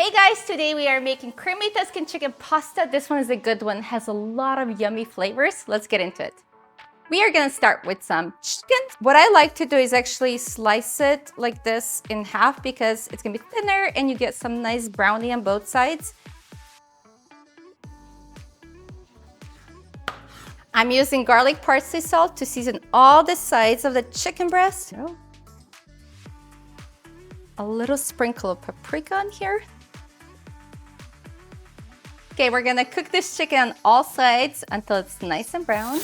Hey guys, today we are making creamy Tuscan chicken pasta. This one is a good one, has a lot of yummy flavors. Let's get into it. We are gonna start with some chicken. What I like to do is actually slice it like this in half because it's gonna be thinner and you get some nice brownie on both sides. I'm using garlic parsley salt to season all the sides of the chicken breast. A little sprinkle of paprika on here. Okay, we're gonna cook this chicken on all sides until it's nice and brown.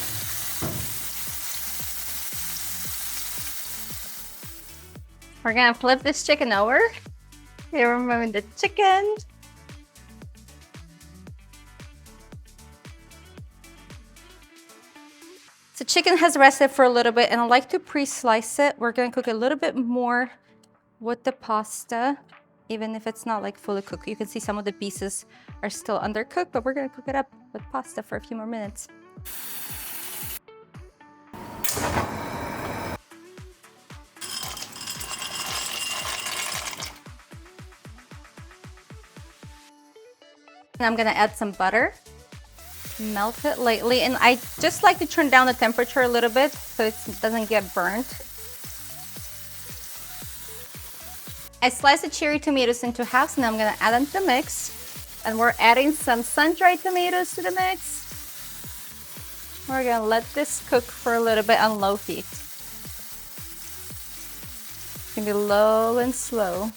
We're gonna flip this chicken over. Okay, we're removing the chicken. So chicken has rested for a little bit and I like to pre-slice it. We're gonna cook a little bit more with the pasta, even if it's not like fully cooked. You can see some of the pieces are still undercooked, but we're gonna cook it up with pasta for a few more minutes. And I'm gonna add some butter. Melt it lightly, and I just like to turn down the temperature a little bit so it doesn't get burnt. I sliced the cherry tomatoes into halves, and I'm gonna add them to the mix. And we're adding some sun-dried tomatoes to the mix. We're gonna let this cook for a little bit on low heat. It's gonna be low and slow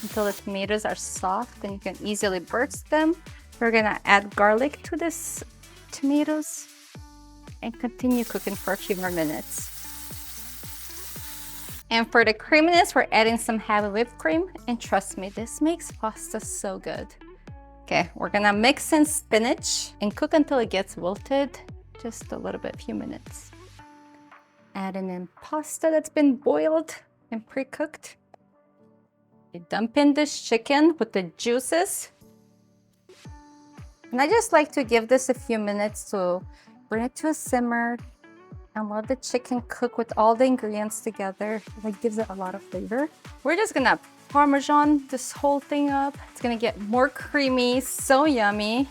until the tomatoes are soft and you can easily burst them. We're gonna add garlic to this tomatoes and continue cooking for a few more minutes. And for the creaminess, we're adding some heavy whipped cream. And trust me, this makes pasta so good. Okay, we're gonna mix in spinach and cook until it gets wilted. Just a little bit, few minutes. Adding in pasta that's been boiled and pre-cooked. You dump in this chicken with the juices. And I just like to give this a few minutes to bring it to a simmer and let the chicken cook with all the ingredients together. That gives it a lot of flavor. We're just gonna Parmesan this whole thing up. It's gonna get more creamy, so yummy.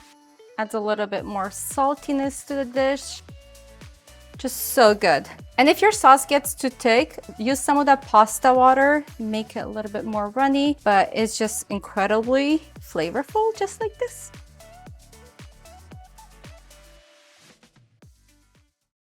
Adds a little bit more saltiness to the dish. Just so good. And if your sauce gets too thick, use some of that pasta water, make it a little bit more runny, but it's just incredibly flavorful, just like this.